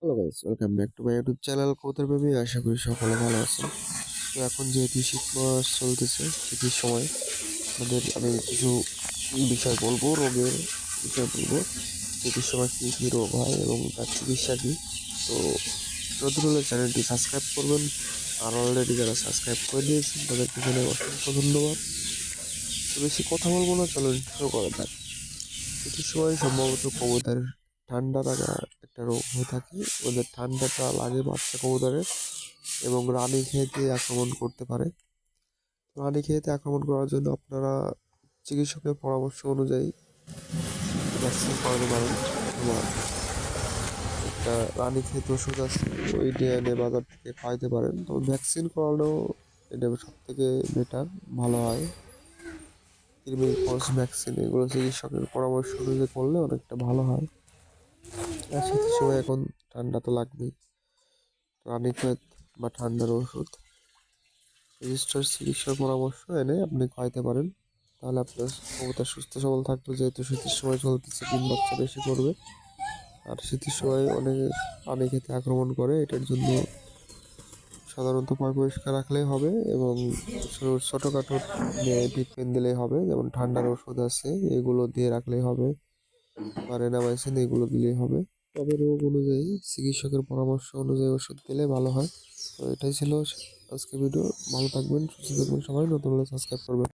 Hello guys, welcome back to my YouTube channel কবুতর baby. আশা করি সকলে ভালো আছেন। তো এখন যেহেতু শীত মাস চলতেছে, শীতের সময় আমি কিছু বিষয় বলবো, রোগের বিষয় বলবো। শীতের সময় কী কী রোগ হয় এবং তার চিকিৎসা কী। তো নতুন হলে চ্যানেলটি সাবস্ক্রাইব করবেন, আর অলরেডি যারা সাবস্ক্রাইব করে দিয়েছেন তাদেরকে জানাই অসংখ্য ধন্যবাদ। তো বেশি কথা বলবো না, চলুন শুরু করা যাক। শীতের সময় সম্ভবত কবুতরের ঠান্ডা লাগা একটা রোগ হয়ে থাকে। ওদের ঠান্ডাটা লাগে বাচ্চা কবুতরের, এবং রানীক্ষেতে আক্রমণ করতে পারে। রানীক্ষেতে আক্রমণ করার জন্য আপনারা চিকিৎসকের পরামর্শ অনুযায়ী ভ্যাকসিন করাতে পারেন, অথবা একটা রানীক্ষেত ওষুধ আছে, ওইটা এনে বাজার থেকে খাইতে পারেন। তবে ভ্যাকসিন করানো এটা সব থেকে বেটার, ভালো হয়। কৃমি, পক্স ভ্যাকসিন এগুলো চিকিৎসকের পরামর্শ অনুযায়ী করলে অনেকটা ভালো হয়। আর শীতের সময় এখন ঠান্ডা তো লাগবেই। রানীক্ষেত বা ঠান্ডার ওষুধ নির্দিষ্ট চিকিৎসার পরামর্শ এনে আপনি খাওয়াইতে পারেন। তাহলে আপনার কবুতর সুস্থ সবল থাকবে, যেহেতু শীতের সময় চলতেছে, ডিম বাচ্চা বেশি করবে। আর শীতের সময় অনেক পানি খেতে আক্রমণ করে, এটার জন্য সাধারণত পয় পরিষ্কার রাখলেই হবে, এবং ছোটোখাটো ট্রিটমেন্ট দিলেই হবে। যেমন ঠান্ডার ওষুধ আছে, এগুলো দিয়ে রাখলেই হবে, বা রেনামাইসিন এগুলো দিলেই হবে। তবে রোগ অনুযায়ী চিকিৎসকের পরামর্শ অনুযায়ী ওষুধ দিলে ভালো হয়। তো এটাই ছিল আজকে ভিডিও। ভালো থাকবেন, সুস্থ থাকবেন সবাই। নতুন হলে সাবস্ক্রাইব করবেন।